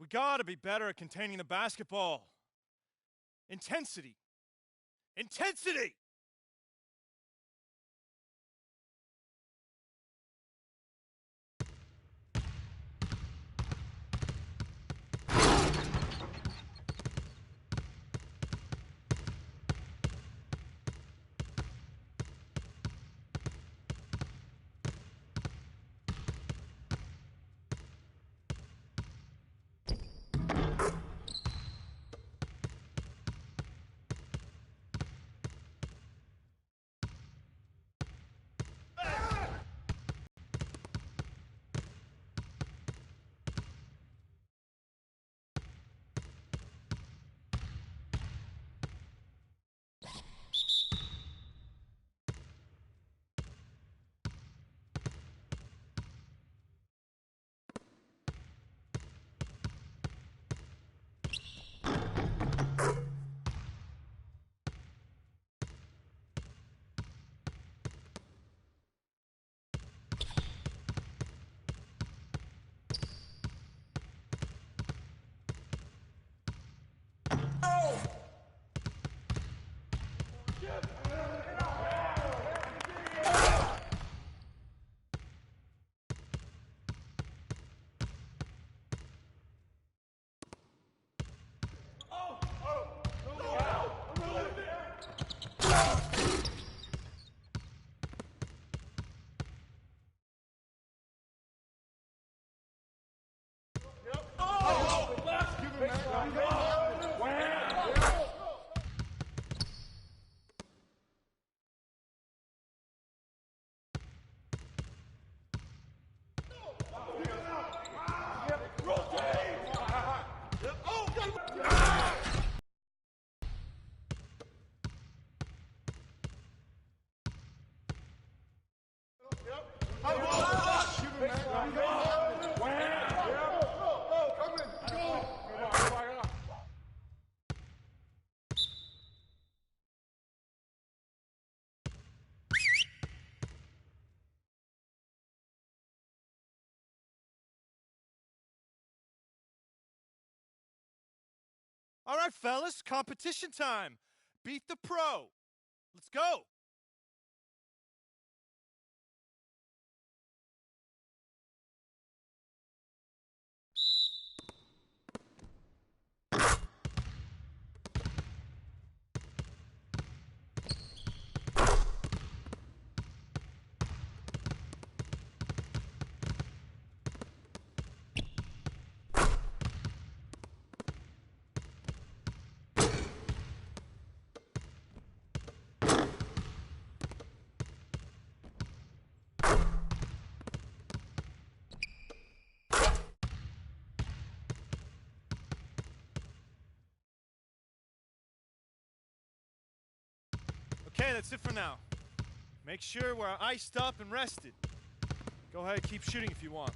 We gotta be better at containing the basketball. Intensity. Intensity! All right, fellas, competition time. Beat the pro. Let's go. Okay, that's it for now. Make sure we're iced up and rested. Go ahead, keep shooting if you want.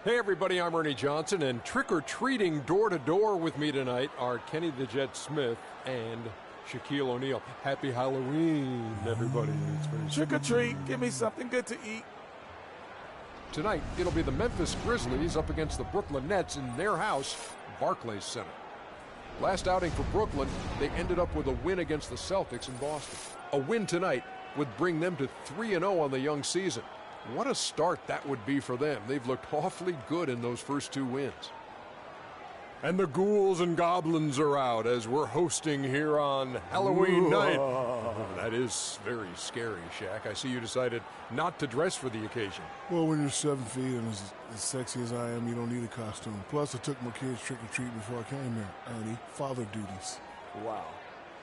Hey everybody, I'm Ernie Johnson, and trick-or-treating door-to-door with me tonight are Kenny the Jet Smith and Shaquille O'Neal. Happy Halloween, everybody. Trick or treat, give me something good to eat. Tonight, it'll be the Memphis Grizzlies up against the Brooklyn Nets in their house, Barclays Center. Last outing for Brooklyn, they ended up with a win against the Celtics in Boston. A win tonight would bring them to 3-0 on the young season. What a start that would be for them. They've looked awfully good in those first 2 wins. And the ghouls and goblins are out as we're hosting here on Halloween night. That is very scary, Shaq. I see you decided not to dress for the occasion. Well, when you're 7 feet and as sexy as I am, you don't need a costume. Plus, I took my kids trick-or-treating before I came here. Ernie, father duties. Wow.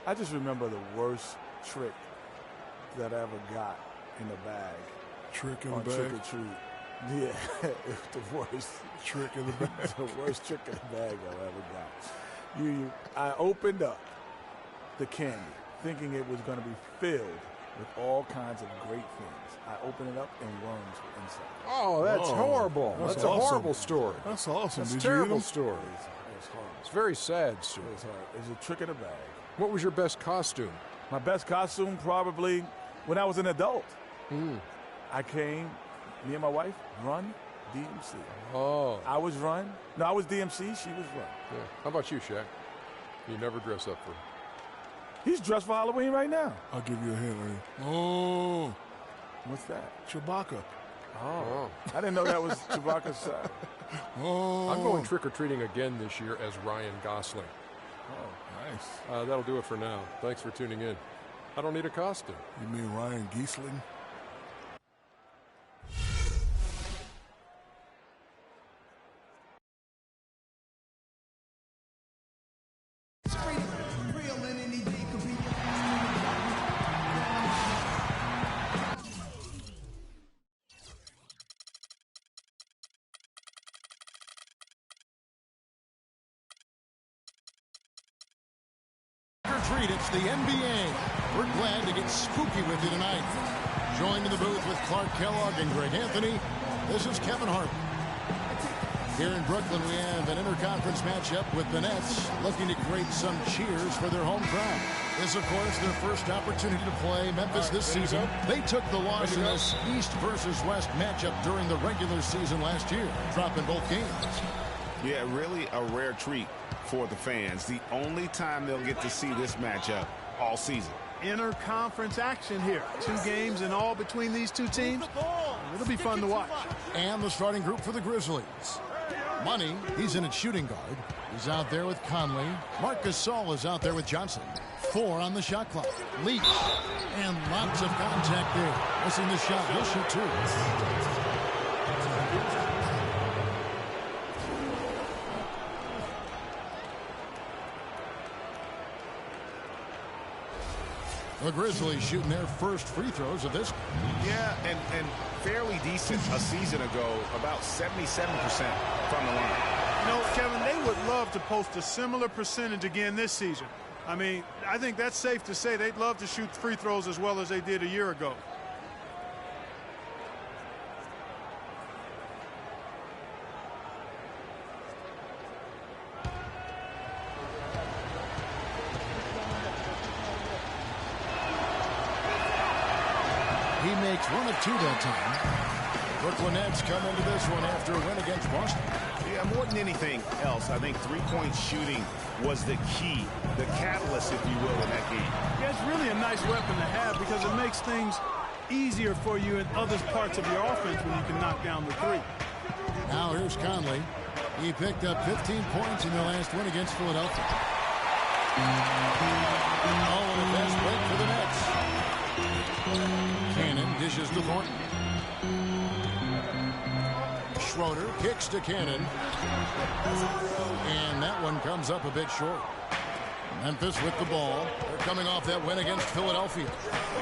I just remember the worst trick that I ever got in the bag. Trick in the on bag? Trick or treat. Yeah, it was the worst. Trick in the bag? The worst trick in the bag I ever got. I opened up the candy thinking it was going to be filled with all kinds of great things. I opened it up and worms were inside. Oh, that's horrible. That's a awesome. horrible story. That's awesome. That's a Did you eat terrible 'em? story. It was horrible. It's a very sad story. It was hard. It was a trick in the bag. What was your best costume? My best costume probably when I was an adult. I came, me and my wife, Run DMC. Oh. I was Run. No, I was DMC. She was Run. Yeah. How about you, Shaq? You never dress up for... He's dressed for Halloween right now. I'll give you a hint, Ernie. Oh, What's that? Chewbacca. Oh. I didn't know that was Chewbacca's side. Oh. I'm going trick-or-treating again this year as Ryan Gosling. Oh. Nice. That'll do it for now. Thanks for tuning in. I don't need a costume. You mean Ryan Giesling? Treat, it's the NBA. We're glad to get spooky with you tonight. Joined in the booth with Clark Kellogg and Greg Anthony, this is Kevin Hart. Here in Brooklyn, we have an interconference matchup with the Nets looking to create some cheers for their home crowd. This, of course, their first opportunity to play Memphis this season. They took the loss in this East versus West matchup during the regular season last year, dropping both games. Yeah, really a rare treat for the fans. The only time they'll get to see this matchup all season. Interconference action here. 2 games in all between these two teams. It'll be fun to watch. And the starting group for the Grizzlies. Money, he's in at shooting guard. He's out there with Conley. Marc Gasol is out there with Johnson. 4 on the shot clock. Leach. And lots of contact there. Missing the shot. He'll shoot 2. The Grizzlies shooting their first free throws of this. Yeah, and fairly decent a season ago, about 77% from the line. You know, Kevin, they would love to post a similar percentage again this season. I mean, I think that's safe to say they'd love to shoot free throws as well as they did a year ago. He makes 1 of 2 that time. Brooklyn Nets come into this one after a win against Boston. Yeah, more than anything else, I think three-point shooting was the key, the catalyst, if you will, in that game. Yeah, it's really a nice weapon to have because it makes things easier for you in other parts of your offense when you can knock down the 3. Now here's Conley. He picked up 15 points in their last win against Philadelphia. Oh, and a fast break for the Nets. Cannon dishes to Thornton. Schroeder kicks to Cannon. And that one comes up a bit short. Memphis with the ball. They're coming off that win against Philadelphia.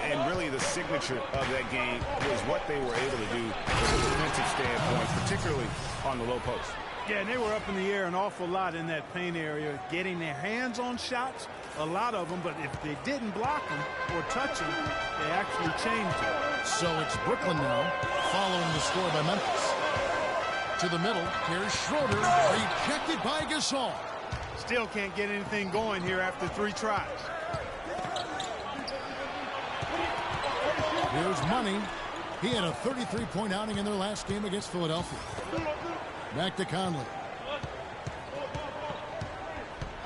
And really the signature of that game was what they were able to do from a defensive standpoint, particularly on the low post. Yeah, and they were up in the air an awful lot in that paint area, getting their hands on shots, a lot of them, but if they didn't block them or touch them, they actually changed it. So it's Brooklyn now, following the score by Memphis. to the middle. Here's Schroeder, rejected by Gasol. Still can't get anything going here after 3 tries. Here's Money. He had a 33-point outing in their last game against Philadelphia. Back to Conley.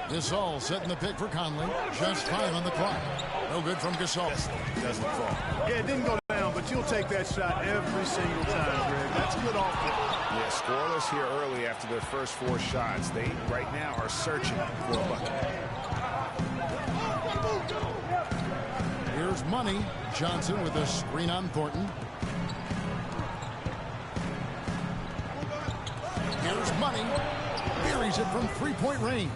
Gasol setting the pick for Conley. Just 5 on the clock. No good from Gasol. Doesn't fall. Yeah, it didn't go down, but you'll take that shot every single time, Greg. That's good offense. Yeah, scoreless here early after their first 4 shots. They, right now, are searching for a bucket. Here's Money. Johnson with a screen on Thornton. Here's Money. Buries it from 3-point range.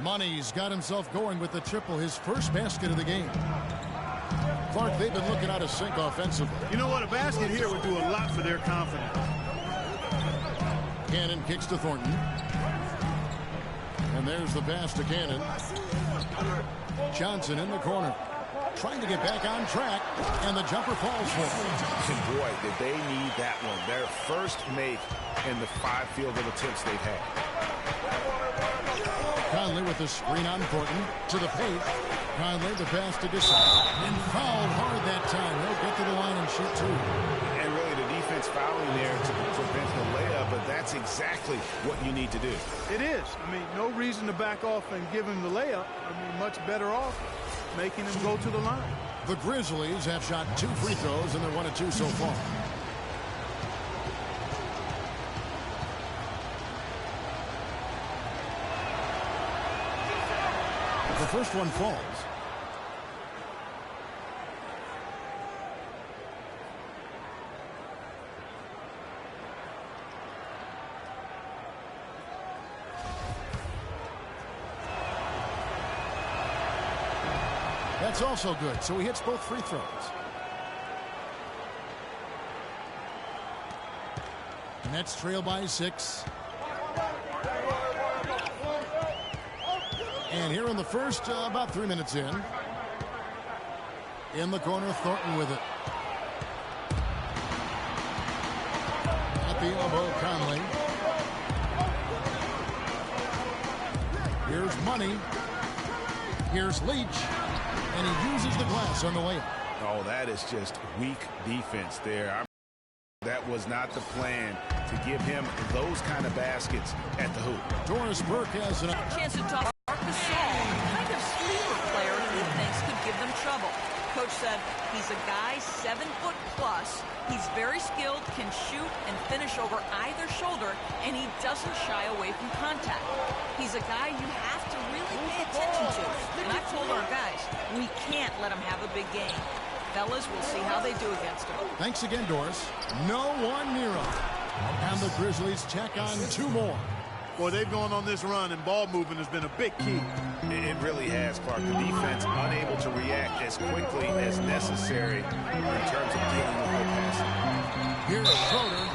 Money's got himself going with the triple, his first basket of the game. Clark, they've been looking out of sync offensively. You know what? A basket here would do a lot for their confidence. Cannon kicks to Thornton. And there's the pass to Cannon. Johnson in the corner. Trying to get back on track, and the jumper falls for him. And boy, did they need that one. Their first make in the 5 field goal attempts they've had. Conley with the screen on Thornton to the paint. Conley the pass to Gasol. And fouled hard that time. He'll get to the line and shoot 2. And really the defense fouling there to prevent the layup, but that's exactly what you need to do. It is. I mean, no reason to back off and give him the layup. I mean, much better off making him go to the line. The Grizzlies have shot 2 free throws, and they're 1 of 2 so far. The first one falls. That's also good, so he hits both free throws. Nets trail by 6. And here in the first, about 3 minutes in the corner, Thornton with it. At the elbow, Conley. Here's Money. Here's Leach. And he uses the glass on the layup. Oh, that is just weak defense there. That was not the plan to give him those kind of baskets at the hoop. Doris Burke has a chance to talk Marc Gasol, kind of sleeper player who he thinks could give them trouble. Coach said he's a guy 7 foot plus. He's very skilled, can shoot and finish over either shoulder, and he doesn't shy away from contact. He's a guy you have to really pay attention to. And I've told our guys, we can't let him have a big game. Fellas, we'll see how they do against him. Thanks again, Doris. No one near him. And the Grizzlies check on 2 more. Boy, they've gone on this run, and ball movement has been a big key. It really has, Clark. The defense unable to react as quickly as necessary in terms of dealing with their passing. Here's Schroeder.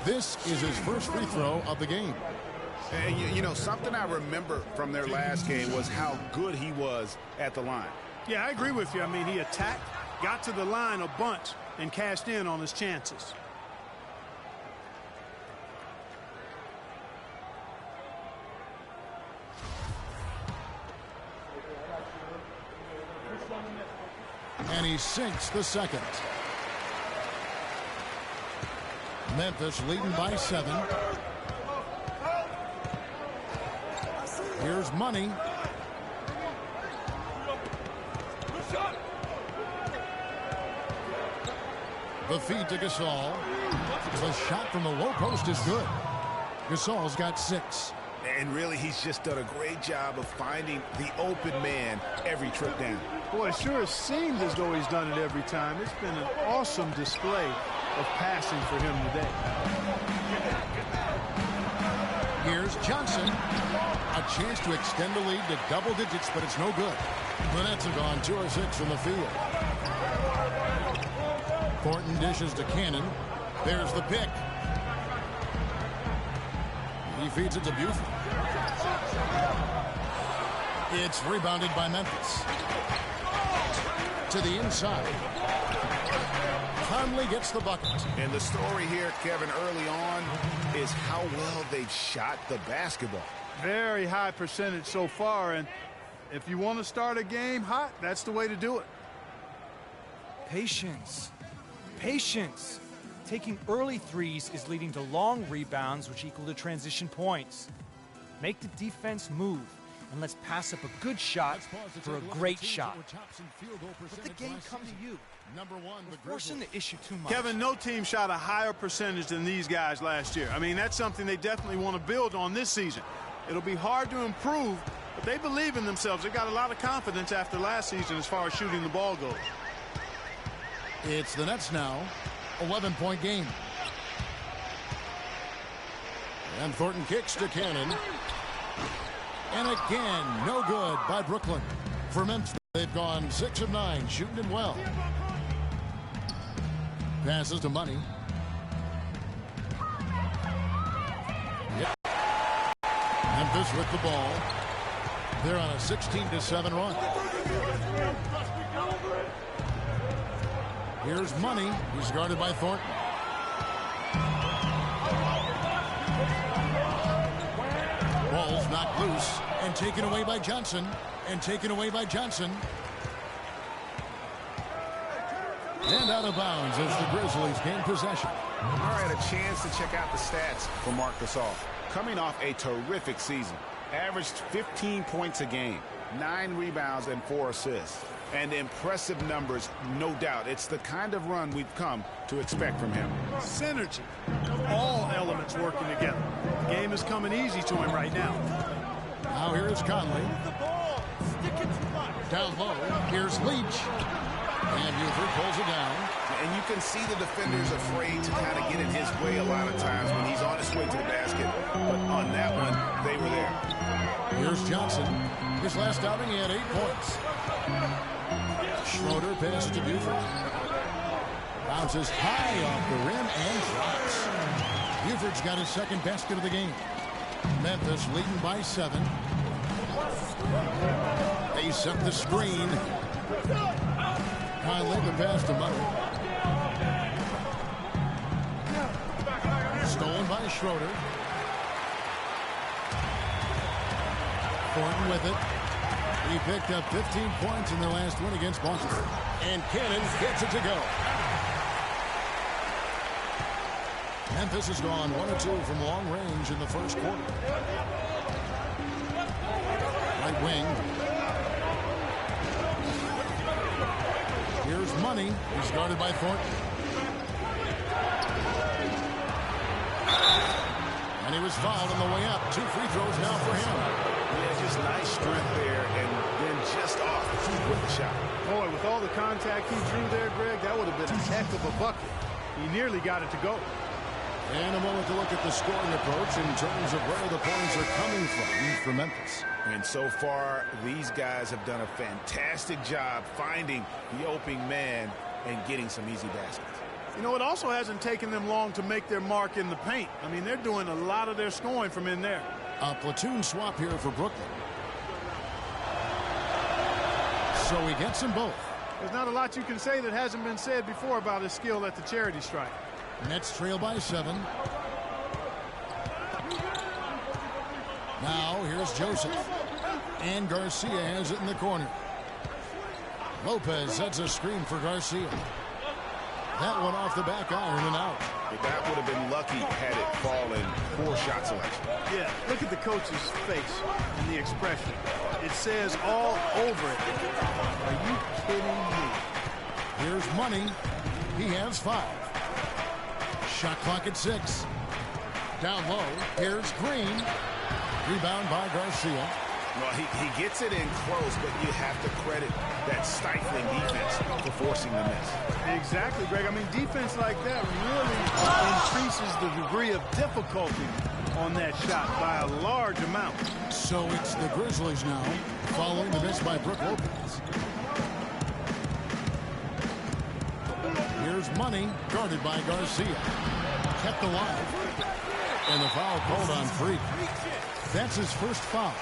This is his first free throw of the game. And you know, something I remember from their last game was how good he was at the line. Yeah, I agree with you. I mean, he attacked, got to the line a bunch, and cashed in on his chances. And he sinks the second. Memphis leading by 7. Here's Money. The feed to Gasol. The shot from the low post is good. Gasol's got 6. And really, he's just done a great job of finding the open man every trip down. Boy, it sure seems as though he's done it every time. It's been an awesome display of passing for him today. Here's Johnson. A chance to extend the lead to double digits, but it's no good. The Nets have gone 2 of 6 from the field. Thornton dishes to Cannon. There's the pick. He feeds it to Buford. It's rebounded by Memphis. To the inside. Conley gets the bucket. And the story here, Kevin, early on is how well they've shot the basketball. Very high percentage so far, and if you want to start a game hot, that's the way to do it. Patience. Patience. Taking early threes is leading to long rebounds, which equal to transition points. Make the defense move, and let's pass up a good shot for a great shot. Let the game come to you. We're forcing the issue too much. Kevin, no team shot a higher percentage than these guys last year. I mean, that's something they definitely want to build on this season. It'll be hard to improve, but they believe in themselves. They got a lot of confidence after last season as far as shooting the ball goes. It's the Nets now. 11-point game. And Thornton kicks to Cannon. And again, no good by Brooklyn. For Memphis, they've gone 6 of 9, shooting it well. Passes to Money. Memphis with the ball. They're on a 16-7 run. Here's Money. He's guarded by Thornton. Ball's knocked loose and taken away by Johnson. And taken away by Johnson. And out of bounds as the Grizzlies gain possession. All right, a chance to check out the stats for Marc Gasol. Coming off a terrific season. Averaged 15 points a game, 9 rebounds and 4 assists. And impressive numbers, no doubt. It's the kind of run we've come to expect from him. Synergy. All elements working together. The game is coming easy to him right now. Now here is Conley. Down low. Here's Leach. And Buford pulls it down. And you can see the defenders afraid to kind of get in his way a lot of times when he's on his way to the basket. But on that one, they were there. Here's Johnson. His last outing, he had 8 points. Schroeder passes to Buford. Bounces high off the rim and drops. Buford's got his second basket of the game. Memphis leading by 7. They set the screen. Conley the pass to Money. Stolen by Schroeder. Thornton with it. He picked up 15 points in their last win against Boston. And Cannon gets it to go. Memphis has gone 1 of 2 from long range in the first quarter. Right wing. Here's Money. He's guarded by Thornton. And he was fouled on the way up. 2 free throws now for him. Yeah, just nice strength there, and then just off with the shot. Boy, with all the contact he drew there, Greg, that would have been a heck of a bucket. He nearly got it to go. And a moment to look at the scoring approach in terms of where the points are coming from for Memphis. And so far, these guys have done a fantastic job finding the opening man and getting some easy baskets. You know, it also hasn't taken them long to make their mark in the paint. I mean, they're doing a lot of their scoring from in there. A platoon swap here for Brooklyn. So he gets them both. There's not a lot you can say that hasn't been said before about his skill at the charity stripe. Nets trail by 7. Now here's Joseph. And Garcia has it in the corner. Lopez sets a screen for Garcia. That one off the back iron and out. That would have been lucky had it fallen. Poor shot selection. Yeah, look at the coach's face and the expression. It says all over it. Are you kidding me? Here's Money. He has 5. Shot clock at 6. Down low. Here's Green. Rebound by Garcia. Well, he gets it in close, but you have to credit that stifling defense for forcing the miss. Exactly, Greg. I mean, defense like that really increases the degree of difficulty on that shot by a large amount. So it's the Grizzlies now, following the miss by Brook Lopez. Here's Money, guarded by Garcia. Kept alive. And the foul called on Freak. That's his first foul.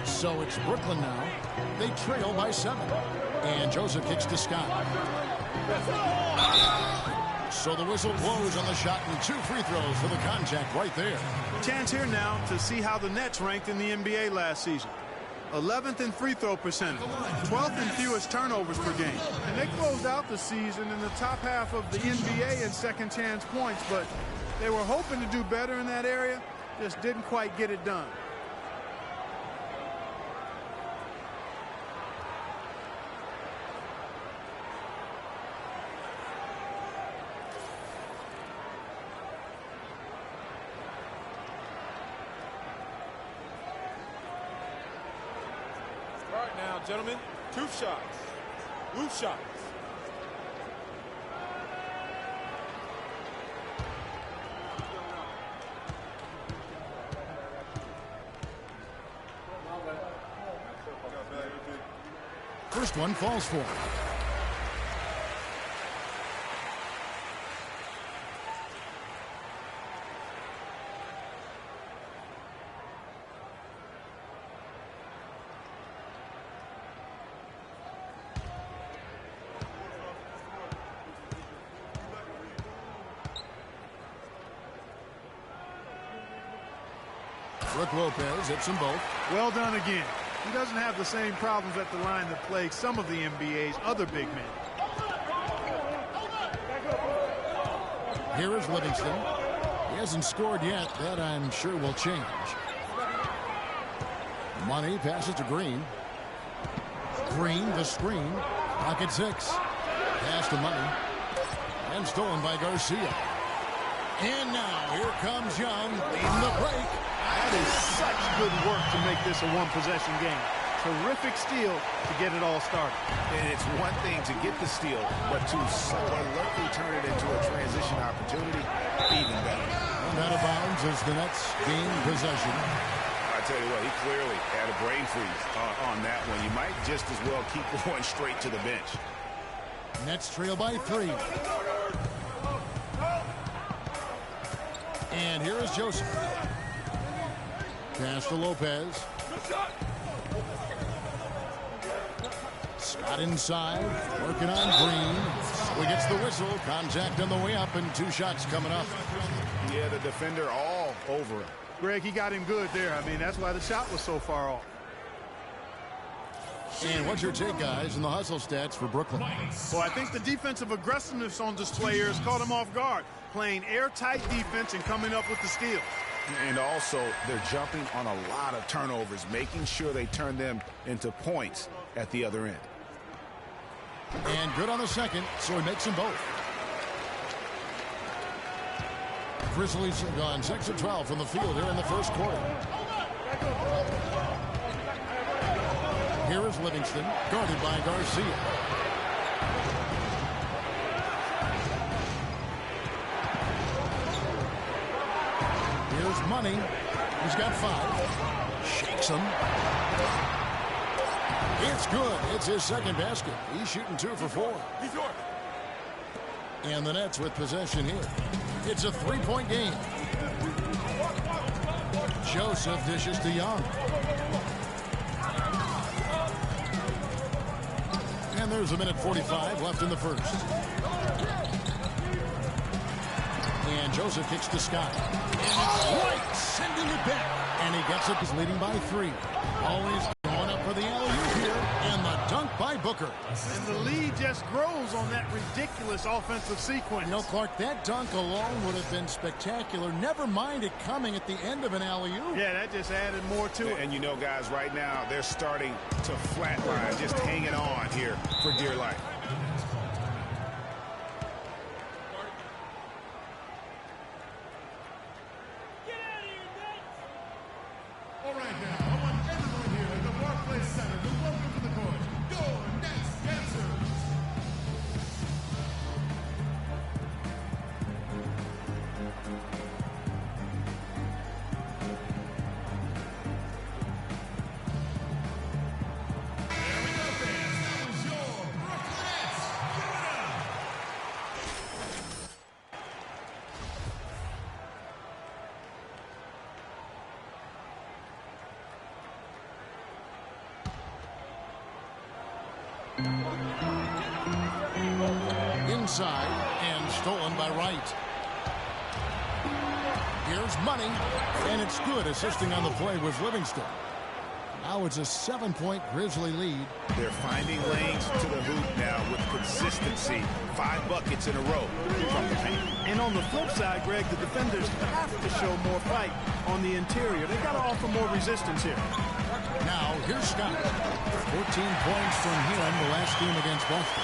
So it's Brooklyn now. They trail by 7. And Joseph kicks to Scott. So the whistle blows on the shot and 2 free throws for the contact right there. Chance here now to see how the Nets ranked in the NBA last season. 11th in free throw percentage, 12th in fewest turnovers per game. And they closed out the season in the top half of the NBA in second chance points, but they were hoping to do better in that area, just didn't quite get it done. All right now, gentlemen, 2 shots. Loose shots. First one falls for him. Brook Lopez hits them both. Well done again. He doesn't have the same problems at the line that plague some of the NBA's other big men. Here is Livingston. He hasn't scored yet. That, I'm sure, will change. Money passes to Green. Green, the screen. Pocket 6. Pass to Money. And stolen by Garcia. And now, here comes Young leading the break. That is such good work to make this a one-possession game. Terrific steal to get it all started. And it's one thing to get the steal, but to so alertly turn it into a transition opportunity, even better. And out of bounds as the Nets gain possession. I tell you what, he clearly had a brain freeze on that one. You might just as well keep going straight to the bench. Nets trail by 3. And here is Joseph. Pass to Lopez. Scott inside, working on Green. So he gets the whistle. Contact on the way up, and 2 shots coming up. Yeah, the defender all over him. Greg, he got him good there. I mean, that's why the shot was so far off. And what's your take, guys, in the hustle stats for Brooklyn? Well, I think the defensive aggressiveness on display here has caught him off guard. Playing airtight defense and coming up with the steal. And also, they're jumping on a lot of turnovers, making sure they turn them into points at the other end. And good on the second, so he makes them both. Grizzlies have gone 6 of 12 from the field here in the first quarter. Here is Livingston, guarded by Garcia. Here's Money. He's got 5. Shakes him. It's good. It's his second basket. He's shooting 2 for 4. And the Nets with possession here. It's a 3-point game. Joseph dishes to Young. And there's 1:45 left in the first. And Joseph kicks to Scott. And it's White sending it back. And he gets it. He's leading by 3. Always going up for the alley-oop here. And the dunk by Booker. And the lead just grows on that ridiculous offensive sequence. You know, Clark, that dunk alone would have been spectacular. Never mind it coming at the end of an alley-oop. Yeah, that just added more to it. And you know, guys, right now, they're starting to flatline, just hanging on here for dear life. All right, now, I want everyone here at the Barclays Center to welcome to the court your Nets dancers. There we go, fans. That was your Brooklyn Nets. inside and stolen by Wright. Here's Money, and it's good. Assisting on the play was Livingston. Now it's a 7-point Grizzly lead. They're finding lanes to the hoop now with consistency. 5 buckets in a row from the paint. And on the flip side, Greg, the defenders have to show more fight on the interior. They've got to offer more resistance here. Now, here's Scott. 14 points from him the last game against Boston.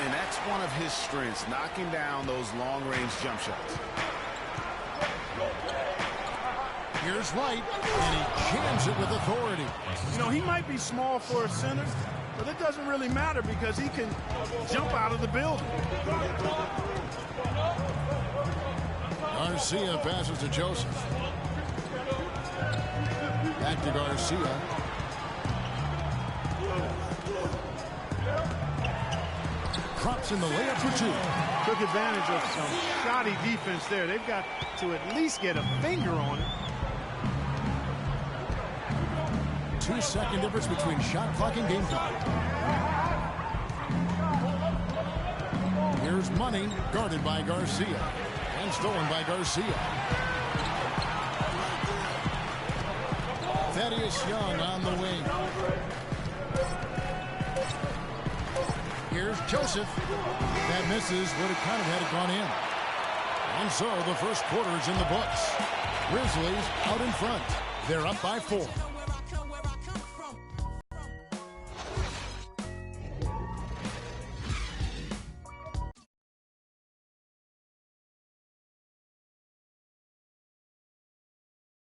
And that's one of his strengths, knocking down those long-range jump shots. Here's Wright, and he jams it with authority. You know, he might be small for a center, but it doesn't really matter because he can jump out of the building. Garcia passes to Joseph. Back to Garcia. Drops in the layup for 2. Took advantage of some shoddy defense there. They've got to at least get a finger on it. 2-second difference between shot clock and game clock. Here's Money, guarded by Garcia. And stolen by Garcia. Thaddeus Young on the wing. Here's Joseph. That misses, would have kind of had it gone in. And so the first quarter is in the books. Grizzlies out in front. They're up by 4.